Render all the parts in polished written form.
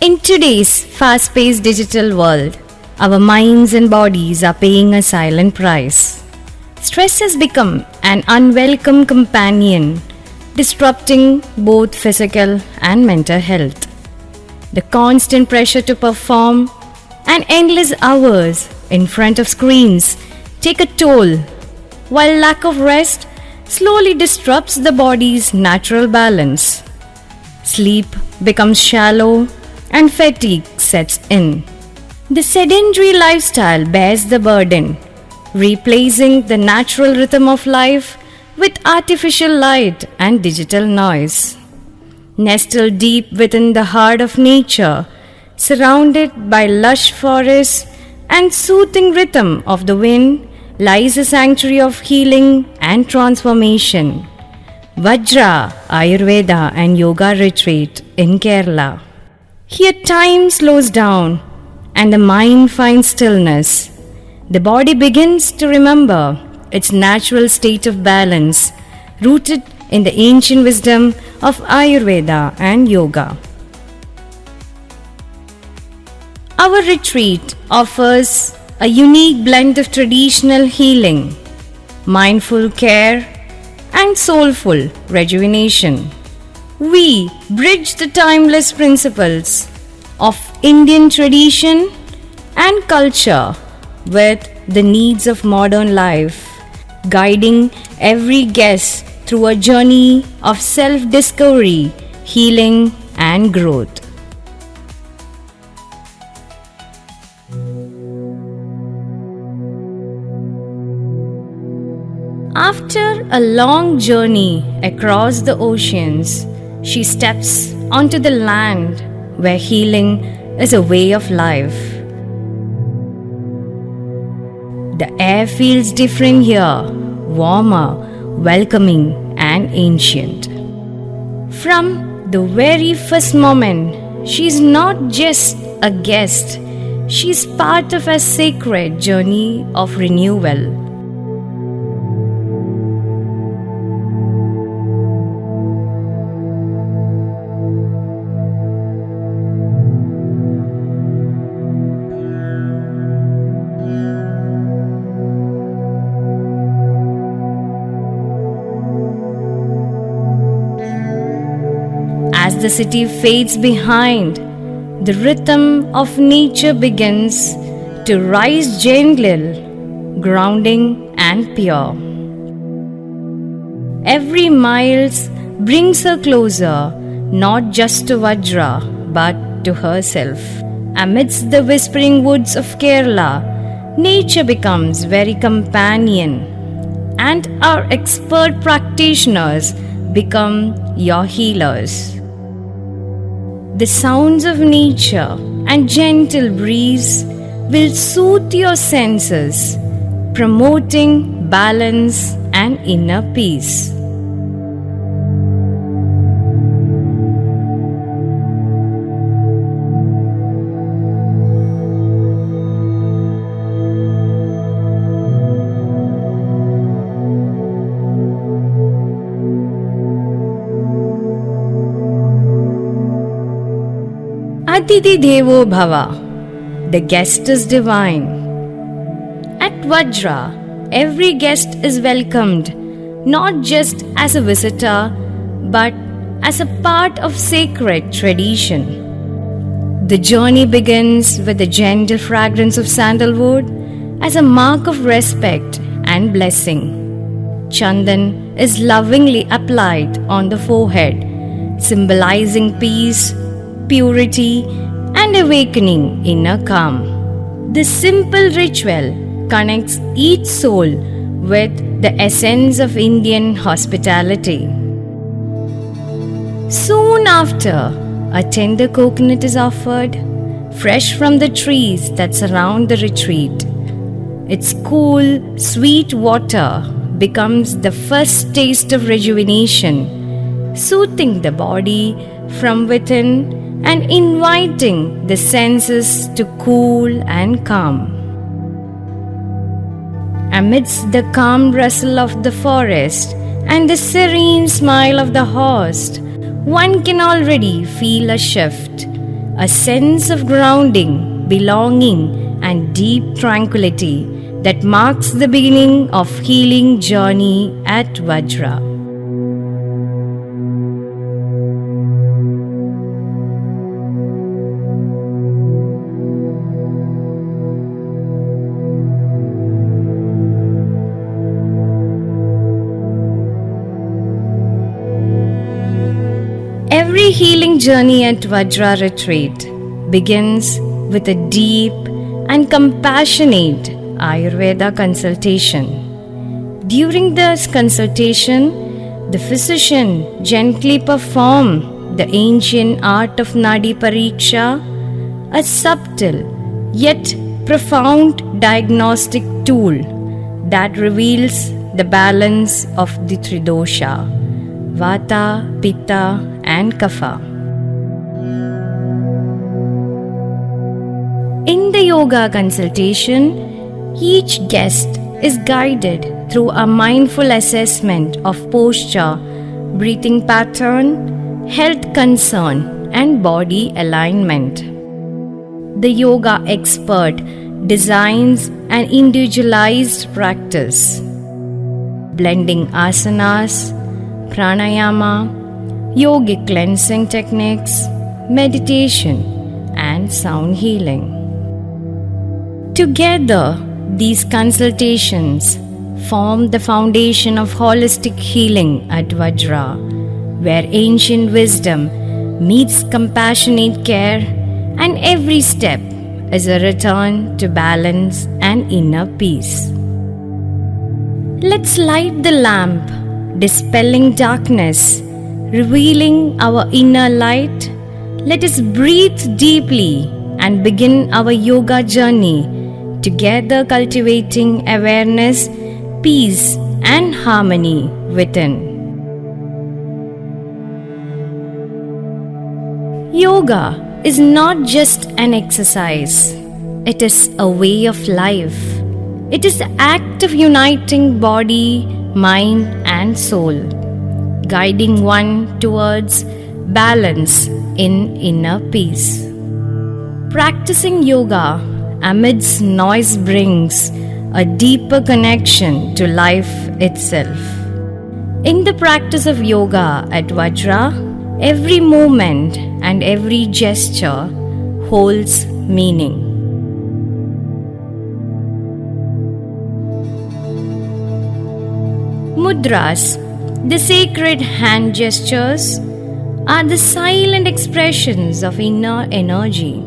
In today's fast paced digital world, our minds and bodies are paying a silent price. Stress has become an unwelcome companion, disrupting both physical and mental health. The constant pressure to perform and endless hours in front of screens take a toll, while lack of rest slowly disrupts the body's natural balance. Sleep becomes shallow and fatigue sets in. The sedentary lifestyle bears the burden, replacing the natural rhythm of life with artificial light and digital noise. Nestled deep within the heart of nature, surrounded by lush forests and soothing rhythm of the wind, lies a sanctuary of healing and transformation. Vajra Ayurveda and Yoga Retreat in Kerala. Here time slows down and the mind finds stillness. The body begins to remember its natural state of balance, rooted in the ancient wisdom of Ayurveda and Yoga. Our retreat offers a unique blend of traditional healing, mindful care, and soulful rejuvenation. We bridge the timeless principles of Indian tradition and culture with the needs of modern life, guiding every guest through a journey of self-discovery, healing, and growth. After a long journey across the oceans, she steps onto the land where healing is a way of life. The air feels different here, warmer, welcoming, and ancient. From the very first moment, she's not just a guest, she's part of a sacred journey of renewal. As the city fades behind, the rhythm of nature begins to rise gentle, grounding and pure. Every mile brings her closer, not just to Vajra, but to herself. Amidst the whispering woods of Kerala, nature becomes very companion, and our expert practitioners become your healers. The sounds of nature and gentle breeze will soothe your senses, promoting balance and inner peace. Aditi Devo Bhava, the guest is divine. At Vajra, every guest is welcomed not just as a visitor but as a part of sacred tradition. The journey begins with the gentle fragrance of sandalwood as a mark of respect and blessing. Chandan is lovingly applied on the forehead, symbolizing peace, purity, and awakening inner calm. This simple ritual connects each soul with the essence of Indian hospitality. Soon after, a tender coconut is offered, fresh from the trees that surround the retreat. Its cool, sweet water becomes the first taste of rejuvenation, soothing the body from within and inviting the senses to cool and calm. Amidst the calm rustle of the forest and the serene smile of the host, one can already feel a shift. a sense of grounding, belonging, and deep tranquility that marks the beginning of healing journey at Vajra. Every healing journey at Vajra retreat begins with a deep and compassionate Ayurveda consultation. During this consultation, the physician gently performs the ancient art of Nadi Pariksha, a subtle yet profound diagnostic tool that reveals the balance of the Tridosha, Vata, Pitta, and Kapha. In the yoga consultation, each guest is guided through a mindful assessment of posture, breathing pattern, health concern, and body alignment. The yoga expert designs an individualized practice, blending asanas, pranayama, yogic cleansing techniques, meditation, and sound healing. Together, these consultations form the foundation of holistic healing at Vajra, where ancient wisdom meets compassionate care, and every step is a return to balance and inner peace. Let's light the lamp, dispelling darkness, revealing our inner light. Let us breathe deeply and begin our yoga journey, together cultivating awareness, peace, and harmony within. Yoga is not just an exercise, it is a way of life. It is the act of uniting body, mind, and soul, guiding one towards balance in inner peace. Practicing yoga amidst noise brings a deeper connection to life itself. In the practice of yoga at Vajra, every movement and every gesture holds meaning. Mudras, the sacred hand gestures, are the silent expressions of inner energy.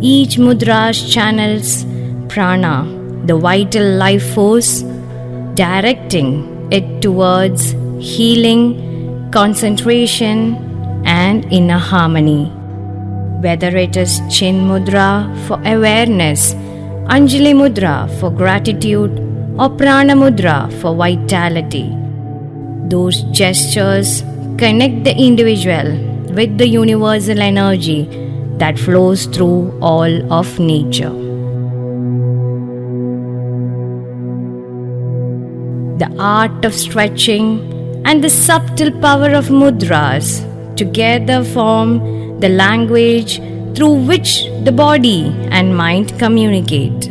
Each mudra channels prana, the vital life force, directing it towards healing, concentration, and inner harmony. Whether it is Chin Mudra for awareness, Anjali Mudra for gratitude, or Prana Mudra for vitality, those gestures connect the individual with the universal energy that flows through all of nature. The art of stretching and the subtle power of mudras together form the language through which the body and mind communicate.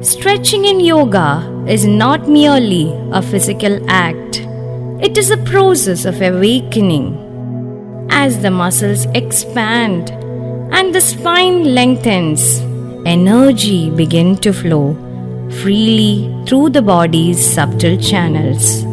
Stretching in yoga is not merely a physical act, it is a process of awakening. As the muscles expand and the spine lengthens, energy begins to flow freely through the body's subtle channels.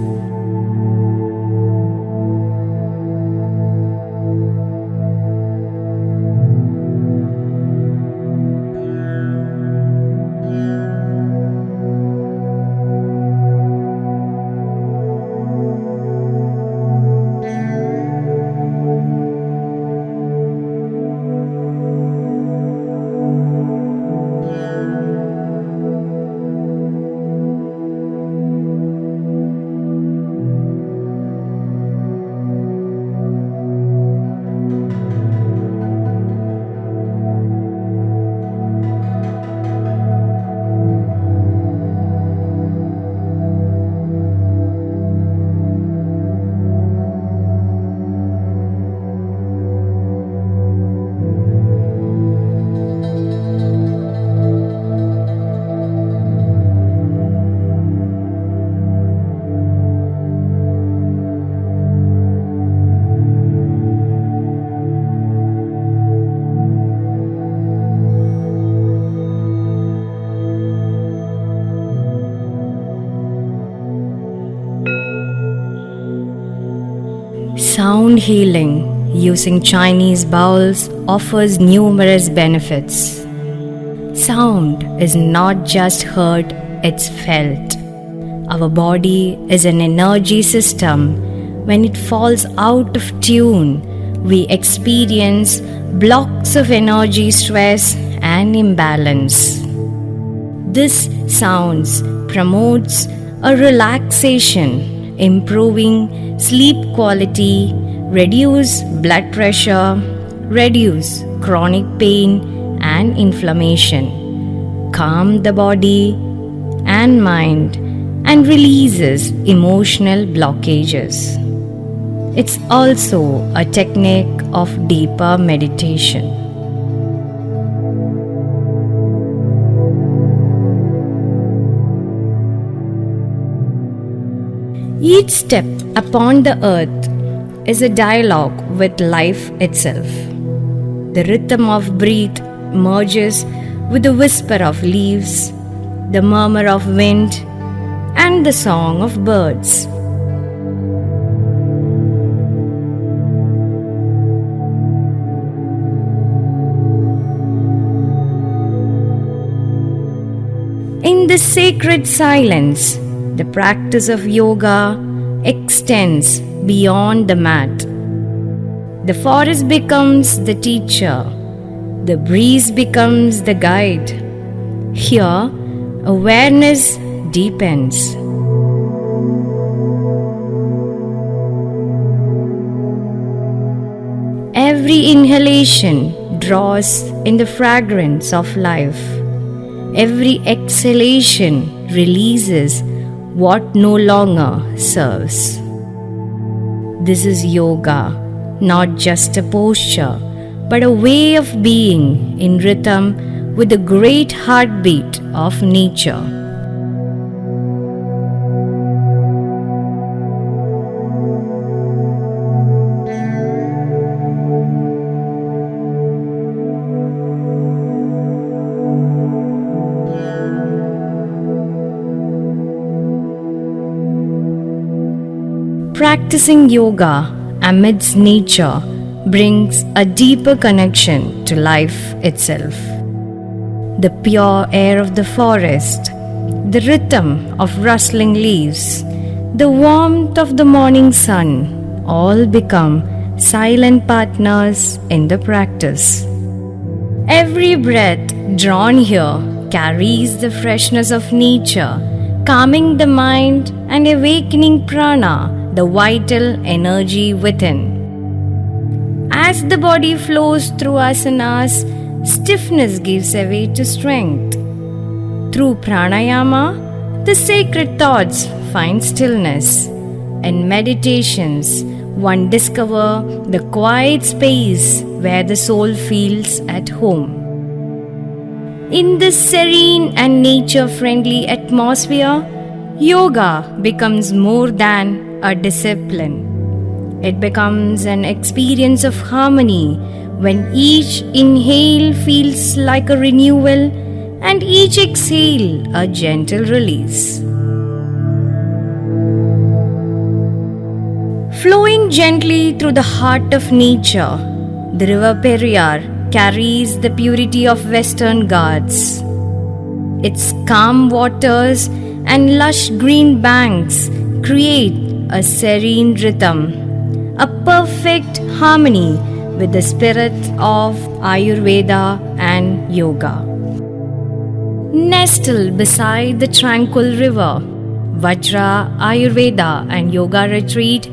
Sound healing using Chinese bowls offers numerous benefits. Sound is not just heard, it's felt. Our body is an energy system. When it falls out of tune, we experience blocks of energy, stress, and imbalance. This sounds promotes a relaxation, improving sleep quality, reduce blood pressure, reduce chronic pain and inflammation, calm the body and mind, and releases emotional blockages. It's also a technique of deeper meditation. Each step upon the earth is a dialogue with life itself. The rhythm of breath merges with the whisper of leaves, the murmur of wind, and the song of birds. In the sacred silence, the practice of yoga extends beyond the mat. The forest becomes the teacher, the breeze becomes the guide. Here, awareness deepens. Every inhalation draws in the fragrance of life. Every exhalation releases what no longer serves. This is yoga, not just a posture, but a way of being in rhythm with the great heartbeat of nature. Practicing yoga amidst nature brings a deeper connection to life itself. The pure air of the forest, the rhythm of rustling leaves, the warmth of the morning sun all become silent partners in the practice. Every breath drawn here carries the freshness of nature, calming the mind and awakening prana, the vital energy within. As the body flows through asanas, stiffness gives way to strength. Through pranayama, the sacred thoughts find stillness. In meditations, one discovers the quiet space where the soul feels at home. In this serene and nature-friendly atmosphere, yoga becomes more than a discipline. It becomes an experience of harmony when each inhale feels like a renewal and each exhale a gentle release. Flowing gently through the heart of nature, the river Periyar carries the purity of Western Ghats. Its calm waters and lush green banks create a serene rhythm, a perfect harmony with the spirit of Ayurveda and yoga. Nestled beside the tranquil river, Vajra Ayurveda and Yoga Retreat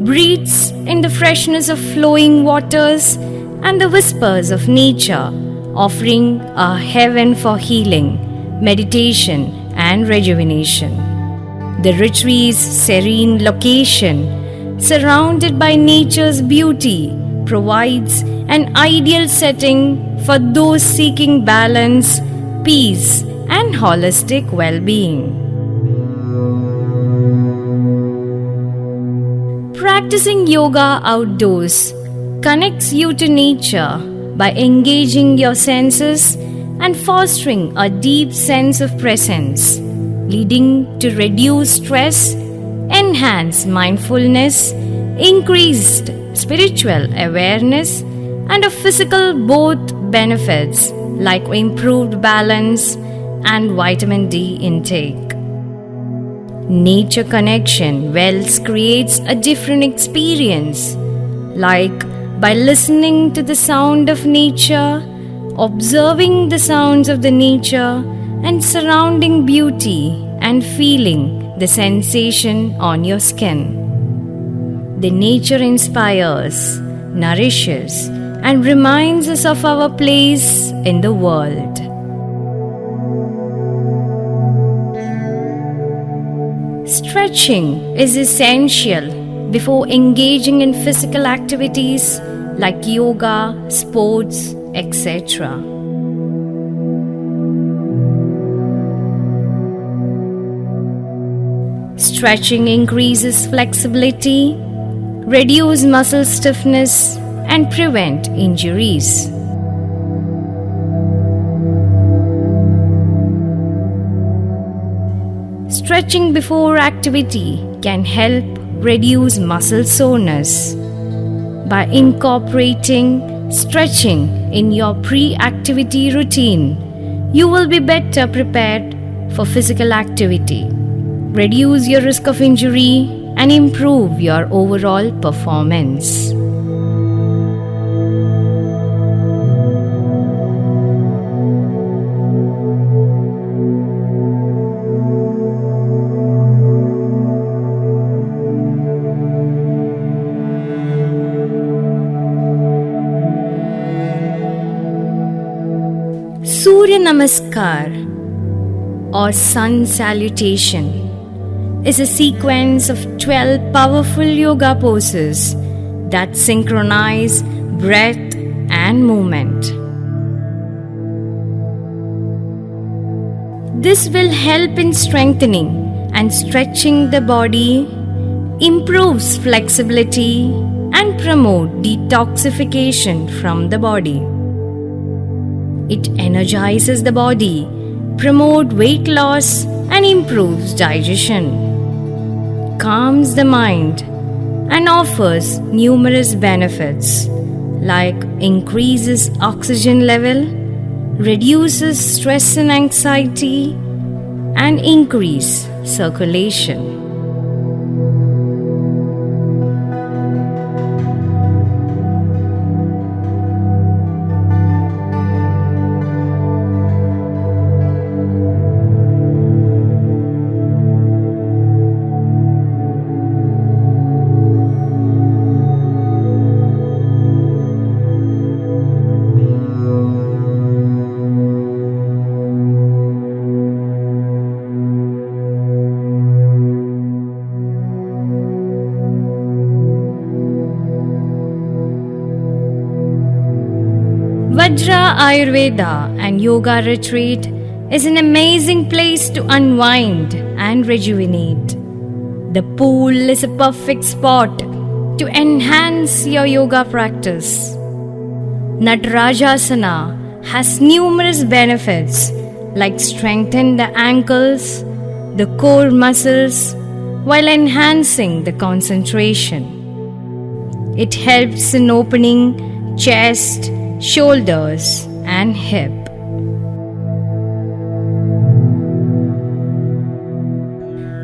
breathes in the freshness of flowing waters and the whispers of nature, offering a heaven for healing, meditation, and rejuvenation. The retreat's serene location, surrounded by nature's beauty, provides an ideal setting for those seeking balance, peace, and holistic well-being. Practicing yoga outdoors connects you to nature by engaging your senses and fostering a deep sense of presence, leading to reduced stress, enhanced mindfulness, increased spiritual awareness, and a physical both benefits like improved balance and vitamin D intake. Nature connection wells creates a different experience, like by listening to the sound of nature, observing the sounds of the nature and surrounding beauty and feeling the sensation on your skin. The nature inspires, nourishes and reminds us of our place in the world. Stretching is essential before engaging in physical activities like yoga, sports, etc. Stretching increases flexibility, reduces muscle stiffness, and prevent injuries. Stretching before activity can help reduce muscle soreness. By incorporating stretching in your pre-activity routine, you will be better prepared for physical activity, reduce your risk of injury, and improve your overall performance. Surya Namaskar or Sun Salutation is a sequence of 12 powerful yoga poses that synchronize breath and movement. This will help in strengthening and stretching the body, improves flexibility, and promote detoxification from the body. It energizes the body, promotes weight loss, and improves digestion, calms the mind, and offers numerous benefits like increases oxygen level, reduces stress and anxiety, and increase circulation. Vajra Ayurveda and Yoga Retreat is an amazing place to unwind and rejuvenate. The pool is a perfect spot to enhance your yoga practice. Natarajasana has numerous benefits like strengthen the ankles, the core muscles while enhancing the concentration. It helps in opening chest, shoulders and hip.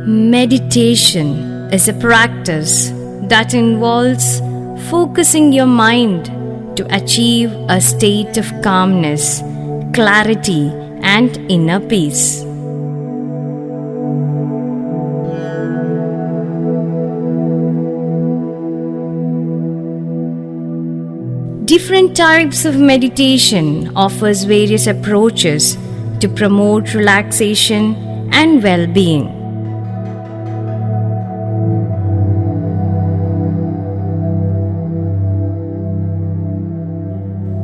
Meditation is a practice that involves focusing your mind to achieve a state of calmness, clarity, and inner peace. Different types of meditation offers various approaches to promote relaxation and well-being.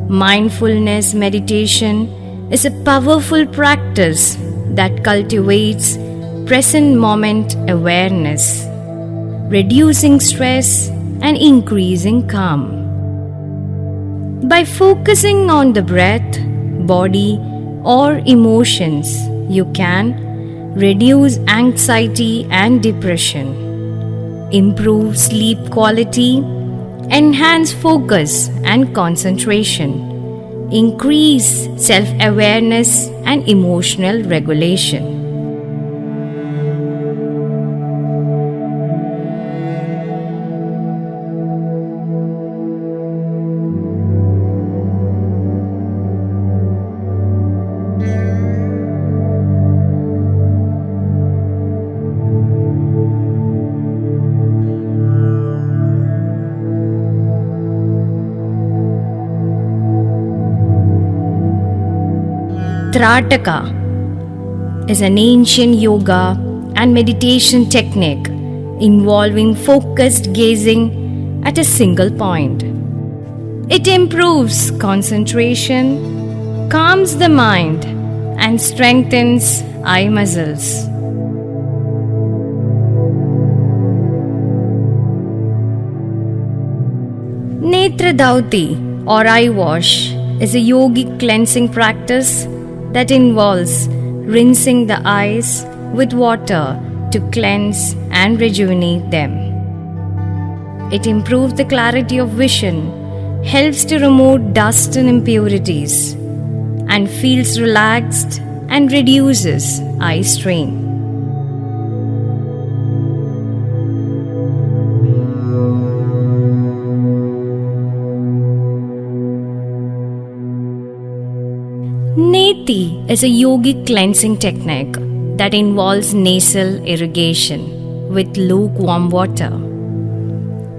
Mindfulness meditation is a powerful practice that cultivates present moment awareness, reducing stress and increasing calm. By focusing on the breath, body, or emotions, you can reduce anxiety and depression, improve sleep quality, enhance focus and concentration, increase self-awareness and emotional regulation. Trataka is an ancient yoga and meditation technique involving focused gazing at a single point. It improves concentration, calms the mind, and strengthens eye muscles. Netra Dauti or eye wash is a yogic cleansing practice that involves rinsing the eyes with water to cleanse and rejuvenate them. It improves the clarity of vision, helps to remove dust and impurities, and feels relaxed and reduces eye strain. Neti is a yogic cleansing technique that involves nasal irrigation with lukewarm water.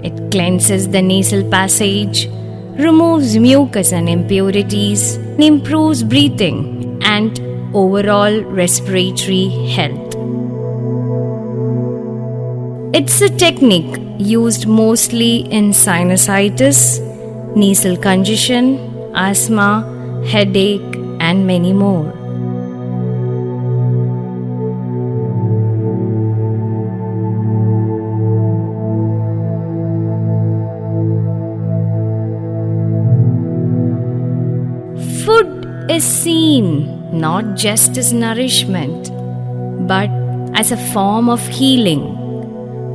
It cleanses the nasal passage, removes mucus and impurities, and improves breathing and overall respiratory health. It's a technique used mostly in sinusitis, nasal congestion, asthma, headache, and many more. Food is seen not just as nourishment, but as a form of healing.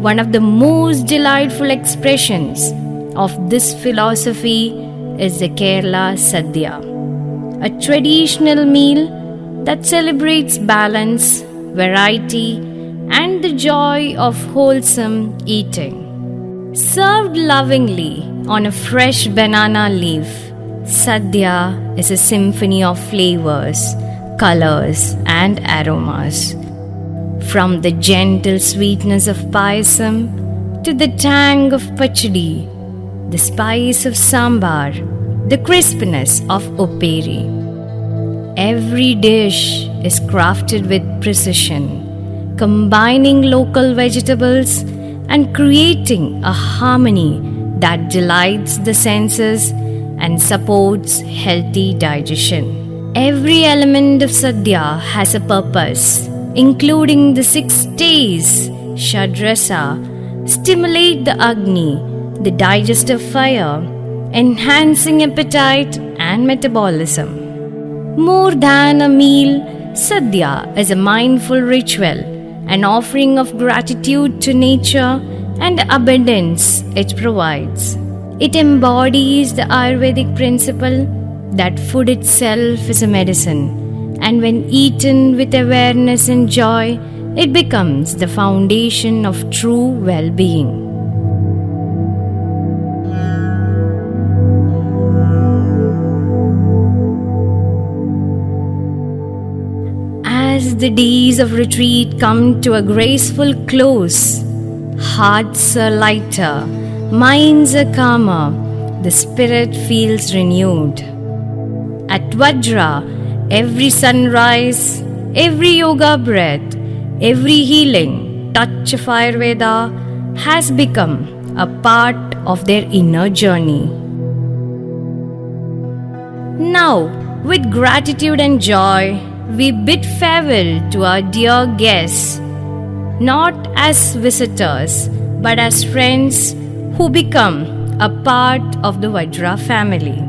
One of the most delightful expressions of this philosophy is the Kerala Sadhya, a traditional meal that celebrates balance, variety, and the joy of wholesome eating. Served lovingly on a fresh banana leaf, Sadhya is a symphony of flavors, colors, and aromas. From the gentle sweetness of payasam to the tang of pachadi, the spice of sambar, the crispness of operi. Every dish is crafted with precision, combining local vegetables and creating a harmony that delights the senses and supports healthy digestion. Every element of Sadhya has a purpose, including the 6 days, Shadrasa, stimulate the Agni, the digestive fire, enhancing appetite and metabolism. More than a meal, Sadhya is a mindful ritual, an offering of gratitude to nature and abundance it provides. It embodies the Ayurvedic principle that food itself is a medicine, and when eaten with awareness and joy, it becomes the foundation of true well-being. As the days of retreat come to a graceful close, hearts are lighter, minds are calmer, the spirit feels renewed. At Vajra, every sunrise, every yoga breath, every healing touch of Ayurveda has become a part of their inner journey. Now, with gratitude and joy, we bid farewell to our dear guests, not as visitors, but as friends who become a part of the Vajra family.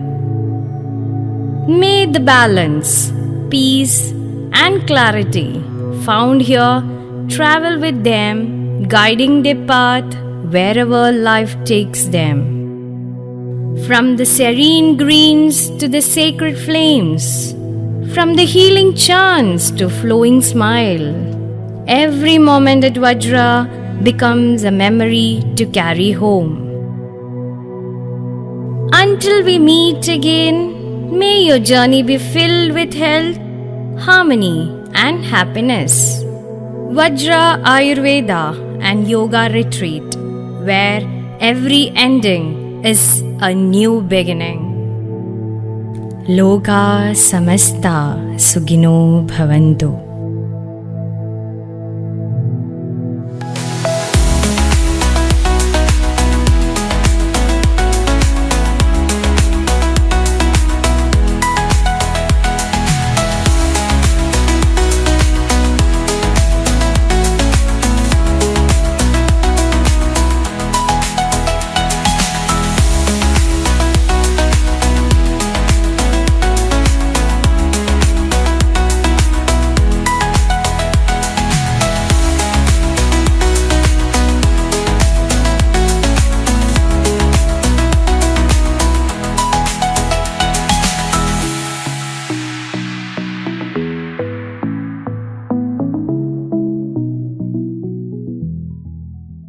May the balance, peace, and clarity found here travel with them, guiding their path wherever life takes them. From the serene greens to the sacred flames, from the healing chants to flowing smile, every moment at Vajra becomes a memory to carry home. Until we meet again, may your journey be filled with health, harmony, and happiness. Vajra Ayurveda and Yoga Retreat, where every ending is a new beginning. Loka samasta sugino bhavantu.